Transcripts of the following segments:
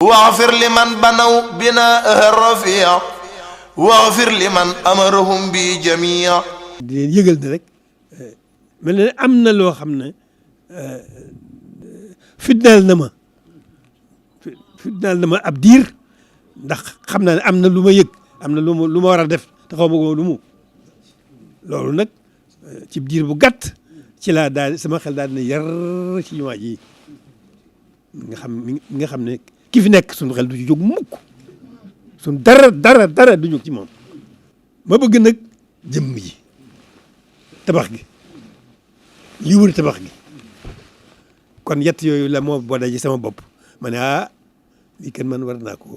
واغفر لمن بنوا بناء الرفيع واغفر لمن أمرهم بجميع. di leen yëgal ne rek mel na am na loo xam ne fitnaal na ma ab diir ndax xam naa ne am na lu ma yëg am na lu ma war a def te xaw ma ko lu mu loolu nag ci diir bu gàtt ci laa daal sama xel daal dina yar ci jumaa ji nga xam ne ki fi nekk suñu xel du ci jóg mukk suñu dara du jóg ci moom ma bëgg nag jëmm ji tabax gi li wër tabax gi kon yett yooyu la moo boo daje sama bopp ma ne lii kenn man war naa ko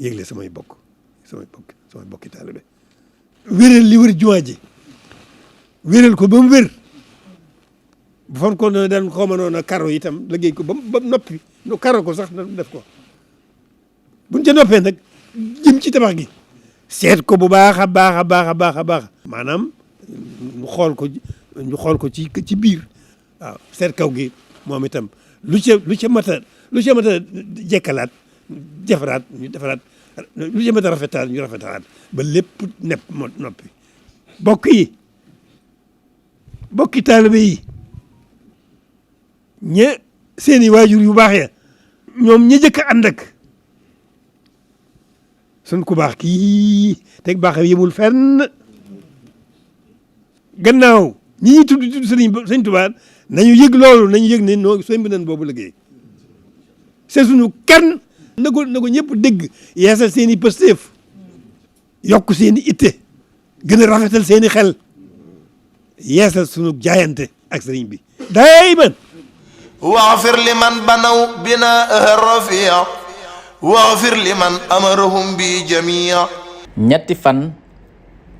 yëgle samay bokki taalibe wéral li wër jumaa ji wéral ko ba mu wér bu fon ko ne dañ xaw ma noonu karo itam liggéey ko ba noppi nu karo ko sax def ko buñ ca noppee nag jëm ci tabax gi seet ko bu baax a baax maanaam ñu xool ko ci biir waaw seet kaw gi moom itam lu ca mat a jekkalaat defaraat ñu defaraat lu ca mat a rafetaat ñu rafetalaat ba lépp nepp noppi bokki taalibe yi seeni waajur yu baax ya ñoom ñi jëkk a ànd ak sun ku baax kii teg baax yemul fenn gannaaw ñi ñuy tudd sëñ Tuubaa nañu yëg loolu nañu yëg ne noo sëñ bi nan boobu liggéey c'est suñu kenn na ko ñëpp dégg yeesal seen i pësteef yokk seen i itte gën a rafetal seen i xel yeesal suñu jaayante ak sëriñ bi dayman واغفر لمن بنوا بناء الرفيع واغفر لمن أمرهم بجميع. ñetti fan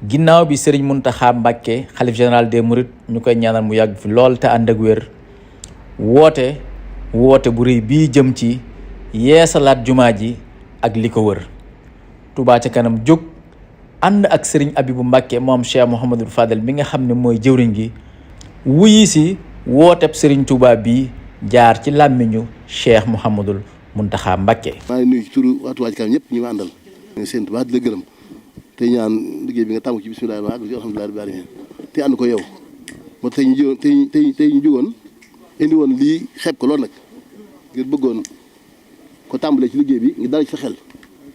ginnaaw bi Serigne Mountakha Mbacké xalif général des Mourides ñu koy ñaanal mu yàgg fi lool te ànd ak wér woote bu rëy bii jëm ci yeesalaat jumaa ji ak li ko wër Touba ca kanam jóg ànd ak Serigne Abibou Mbacké moom Cheikh Mouhamadou Fadel mi nga xam ne mooy jëwriñ gi wuyi si wooteb Serigne Touba bii jaar ci làmmiñu Cheikh Mouhamadul Mountakha Mbacké. maa ngi nuyu ci turu waa Touba ca kanam ñëpp ñu ma àndal ñu seen Touba di la gërëm te ñaan liggéey bi nga tàmm ci bismillah ma ak alhamdulilah rabbil alamin te ànd ko yow moo tax tey ñu jógoon indi woon lii xeeb ko loolu nag ngir bëggoon ko tàmbalee ci liggéey bi nga dal ci sa xel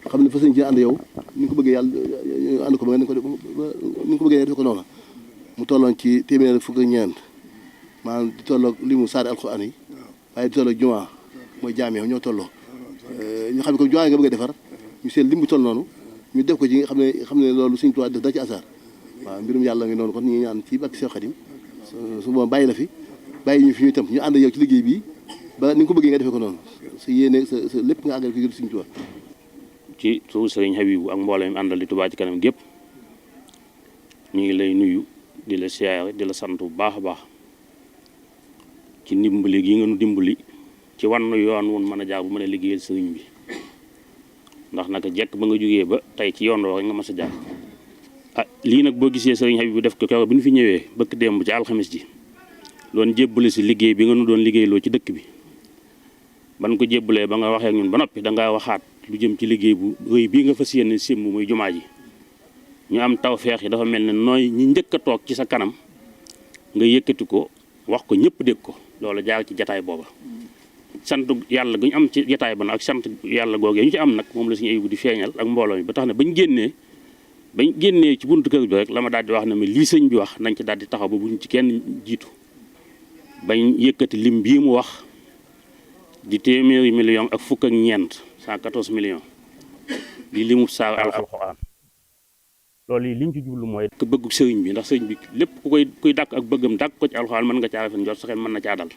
xam ne fa sëñ ci ànd yow ni nga ko bëggee yàlla ànd ko ba nga ni nga ko bëggee def ko noonu mu tolloon ci téeméer fukk ak ñeent maanaam di tolloog li mu saari alxuraan yi waaye di tolloog jumaa mooy jaamee ñoo tolloo ñu xam ne comme jumaa nga bëgg a defar ñu seet lim bu toll noonu ñu def ko ci nga xam ne loolu Sëñ Tuubaa def da ci asaar waaw mbirum yàlla ngi noonu kon ñu ngi ñaan ci bakk Seex Xaadim su boobu bàyyi la fi bàyyi ñu fi ñu itam ñu ànd yow ci liggéey bi ba ni nga ko bëggee nga defee ko noonu sa yéene sa lépp nga àggal ko ngir Sëñ Tuubaa. ci turu Sëriñ Habibu ak mbooloo mi àndal di Touba ci kanam gépp ñu ngi lay nuyu di la siyaare di la sant bu baax a baax ci ndimbali gi nga nu dimbali ci wannu yoon wun mën a jaar bu mën a liggéeyal sëriñ bi ndax naka jekk ba nga jógee ba tey ci yoon woo rek nga mas a jaar lii nag boo gisee sëriñ Habib bu def ko keroog bi ñu fi ñëwee bëkk démb ci alxamis ji doon jébbale si liggéey bi nga nu doon liggéeyloo ci dëkk bi ban ko jébbalee ba nga waxee ak ñun ba noppi dangaa waxaat lu jëm ci liggéey bu rëy bii nga fas yéene simb muy jumaa ji ñu am tawfeex yi dafa mel ne nooy ñi njëkk a toog ci sa kanam nga yëkkati ko wax ko ñëpp dégg ko loolu jaar ci jataay booba sant yàlla gu ñu am ci jataay ba nag ak sant yàlla googee ñu ci am nag moom la suñu Ayibu di feeñal ak mbooloo mi ba tax na bañ génnee ci buntu kër bi rek la ma daal di wax ne ma lii sëñ bi wax nañ ci daal di taxaw ba buñ ci kenn jiitu bañ yëkkati lim bii mu wax di téeméeri million ak fukk ak ñeent 114 millions di limu saar alxuraan loolu yi liñ ci jublu mooy ko bëggu sëriñ bi ndax sëriñ bi lépp kuy dàkk ak bëggam dàkk ko ci alxuraan mën nga caa rafet njort sa xel mën na caa dal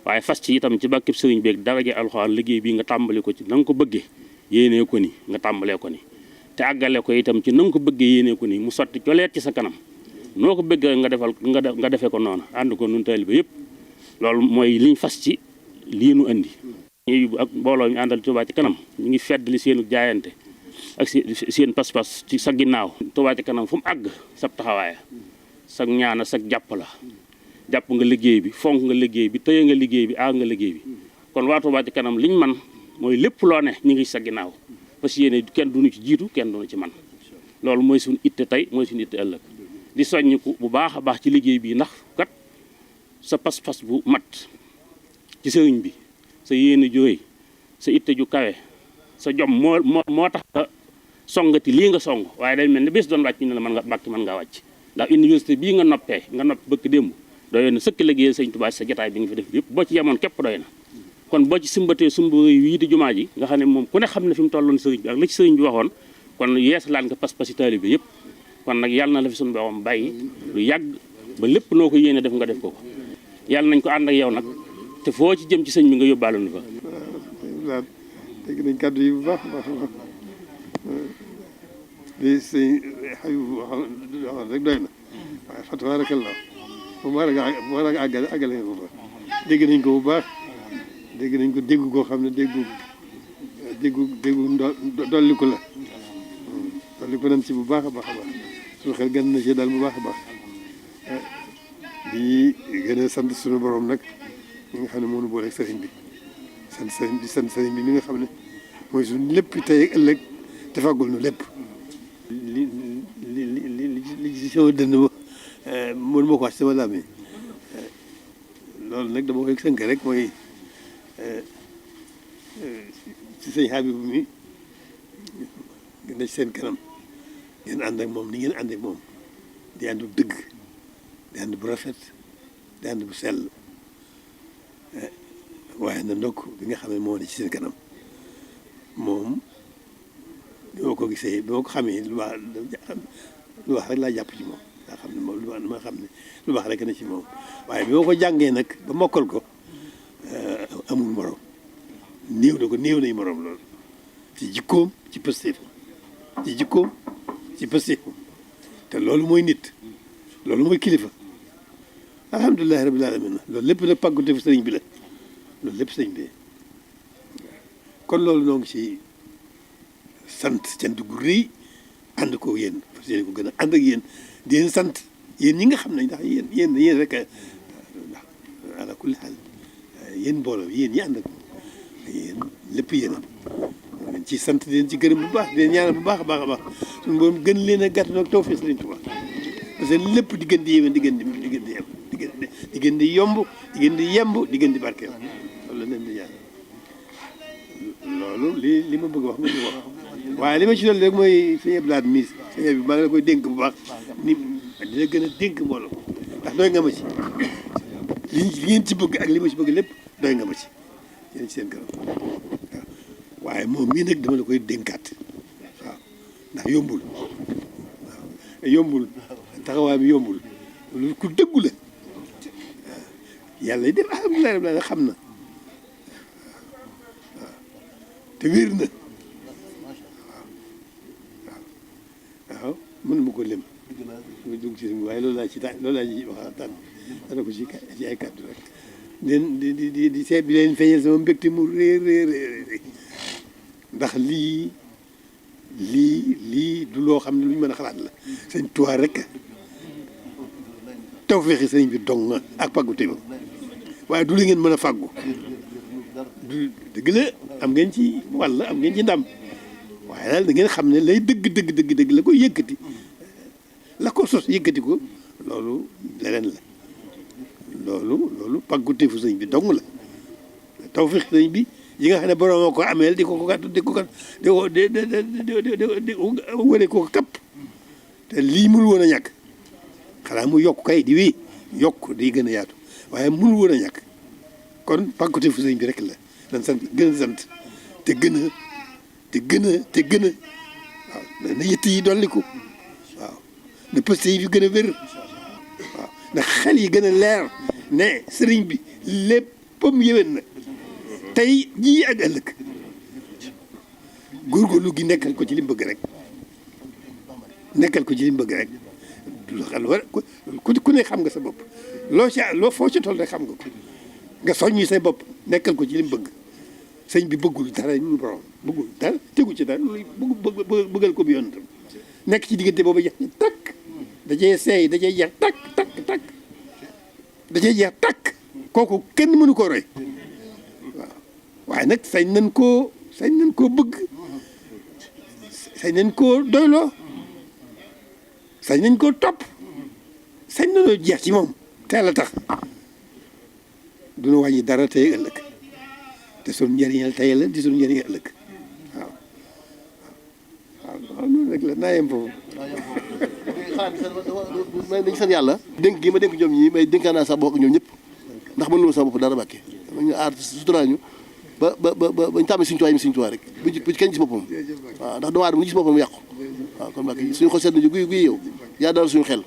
waaye fas ci itam ci bàkkib sëriñ beeg daraje alxuraan liggéey bi nga tàmbali ko ci na nga ko bëggee yéenee ko ni nga tàmbalee ko ni te àggale ko itam ci na nga ko bëggee yéenee ko ni mu sotti coleet ci sa kanam noo ko bëggee nga defee ko noonu ànd ko nun taalibe yëpp loolu mooy liñ fas ci lii nu andi ñu ak mbooloo mi àndal Touba ci kanam ñu ngi feddali seenu jaayante ak seen pas-pas ci sa ginnaaw Touba ci kanam fu mu àgg sab taxawaaya sag ñaana sag jàpp la jàpp nga liggéey bi fonk nga liggéey bi tëye nga liggéey bi aar nga liggéey bi kon waa Touba ci kanam liñ man mooy lépp loo ne ñu ngi sa ginnaaw parce que yéene kenn duñu ci jiitu kenn duñu ci man loolu mooy suñu itte tey mooy suñu itte ëllëg di soññiku bu baax a baax ci liggéey bi ndax kat sa pas-pas bu mat ci sëriñ bi sa yéene jooy sa itte ju kawe sa jom moo tax nga songati lii nga song waaye day mel ni bés doon wàcc ñu ne la mën nga bàkki mën ngaa wàcc ndax université bii nga noppee nga noppi bëkk démb doyoon na sëkk liggéeyal sëñ Tuubaa sa jotaay bi nga fi def yëpp boo ci yemoon képp doy na kon boo ci simbatee sumba yii di jumaa ji nga xam ne moom ku ne xam ne fi mu tolloon sëriñ bi ak li ci sëriñ bi waxoon kon yeesalaat nga pas-pasi taalibe yëpp kon nag yàlla na la fi suñu borom bàyyi lu yàgg ba lépp noo ko yéene def nga def ko yàlla nañ ko ànd ak yow nag te foo ci jëm ci sëñ bi nga yóbbaale nu fa. waaw dégg nañ kàddu yi bu baax a baax di sëñ Habibou waxoon rek doy na waaye fa tabarakallah bu ma war a àggale nga ko fa dégg nañ ko bu baax dégg nañ ko dégg koo xam ne déggu dolli ko la dolli ko nañ ci bu baax a baax a baax suñu xel gën na ci daal bu baax a baax di gën a sant suñu borom nag mi nga xam ne moo nu booleeg sëriñ bi sant sëriñ bi mi nga xam ne mooy suñu lépp tey ak ëllëg te fàggul nu lépp li ci sama dënn ba mënu ma ko wax sama làmmiñ loolu nag dama koy sënk rek mooy ci sëñ Habibou mi gën a ci seen kanam ngeen ànd ak moom ni ngeen ànd ak moom di ànd bu dëgg di ànd bu rafet di ànd bu sell waaye na ndokk bi nga xam ne moo ne ci seen kanam moom bi ma ko gisee bi ma ko xamee lu baax rek laa jàpp ci moom daa xam ne moom ma xam ne lu baax rek na ci moom waaye bi ma ko jàngee nag ba mokkal ko amul morom néew nay morom loolu ci jikkoom ci pëstéefam te loolu mooy nit loolu mooy kilifa alhamdulilahi rabbil alamin loolu lépp nag pàggute fu sëriñ bi la loolu lépp sëriñ bi kon loolu noo ngi ci sant cant gu rëy ànd ko yéen fas yéene ko gën a ànd ak yéen di leen sant yéen ñi nga xam ne ndax yéen rek ndax ala kulli xaal yéen mbooloo yéen ñi ànd ak yéen lépp yéen a leen ci sant di leen ci gërëm bu baax di leen ñaanal bu baax a baax a baax suñu borom gën leen a gàtt nag tawfeex Sëriñ Tuubaa parce que lépp di gën di yéwén di gën di yomb di gën di yemb di gën di barkeel loolu la leen di ñaan loolu li ma bëgg wax ma ñu wax waaye li ma ci dolli rek mooy sëñ Abdou Lahad Miis sëñ bi maa ngi la koy dénk bu baax ni dina gën a dénk mbooloo ndax doy nga ma ci li ngeen ci bëgg ak li ma ci bëgg lépp doy nga ma ci yéen ci seen kanam waaw waaye moom mii nag dama la koy dénkaat waaw ndax yombul waaw yombul taxawaay bi yombul lu ku dëggu la yàlla def alhamdulilah rabbil alamin xam na waaw te wér na waaw mën ma ko lim ma dugg ci waaye loolu laa ci waxtaan dana ko ci ay kàddu rek di seet bi leen feeñal sama mbégte mu réer ndax lii du loo xam ne lu ñu mën a xalaat la sëñ Tuubaa rek tawfeexi sëñ bi dong ak pàggu téba waaye du la ngeen mën a fàggu du dëgg la am ngeen ci wàll am ngeen ci ndam waaye daal da ngeen xam ne lay dëgg la ko yëkkati la ko sos yëkkati ko loolu leneen la loolu pàggute fu sëñ bi dong la tawfeex sëñ bi yi nga xam ne borom ko ameel di ko wane ko kapp te lii mënul woon a ñàkk xanaa mu yokk kay di wii yokk di gën a yaatu waaye mënul woon a ñàkk kon pàggute fu sëñ bi rek la nan sant gën a sant te gën a waaw na yëtt yi dolliku waaw na pëste yi fi gën a wér waaw na xel yi gën a leer ne sëriñ bi léppam yéwén na tey jii ak ëllëg góorgóorlu gi nekkal ko ci li mu bëgg rek du xam war ku ne xam nga sa bopp loo foo ci toll rek xam nga ko nga soññi say bopp nekkal ko ci li mu bëgg sëñ bi bëggul dara ñu borom bëggul dara tegu ci dara bëggal ko bi yoon tam nekk ci diggante boobu jeex ni takk dajee seey dajee jeex takk kooku kenn mënu ko roy waaw waaye nag sañ nañ koo bëgg sañ nañ koo doyloo sañ nañ koo topp sañ nañoo jeex ci moom teel a tax duñu wàññi dara tey ëllëg te suñu njëriñal tey la di suñu njëriñal ëllëg waaw noonu rek la naa yem foofu. dañu sant yàlla dénk gi ma dénk ñoom ñii may dénkaan naa sax bokk ñoom ñëpp ndax mën loolu sax bopp dara bàkke ñu aar suturaal ñu ba ñu tàmmee suñu tuwaay mi suñu tuwaay rek bu ci kenn gis boppam waaw ndax doomu aadama mu gis boppam mu yàqu waaw kon bàkke suñu xol seet nañu guy yow yaa daal suñu xel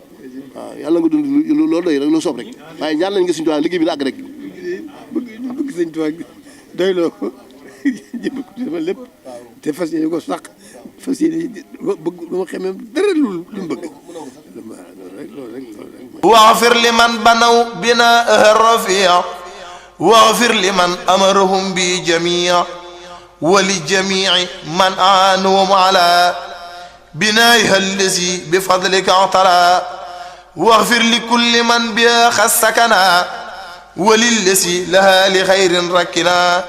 waaw yàlla nga dund loolu doy rek loo soob rek waaye ñaan lañ nga suñu tuwaay liggéey bi la àgg rek bëgg sëñ tuwaay doyloo jëpp sama lépp te fas yéene ko sax fas yéene bëgg lu ma xamee dara lu mu bëgg loolu rek واغفر لمن بنوا بناء الرفيع واغفر لمن أمرهم بجميع ولجميع من أعانهم على بنائها الذي بفضلك اعتلى واغفر لكل من بها خسكنا وللذي لها لخير ركنا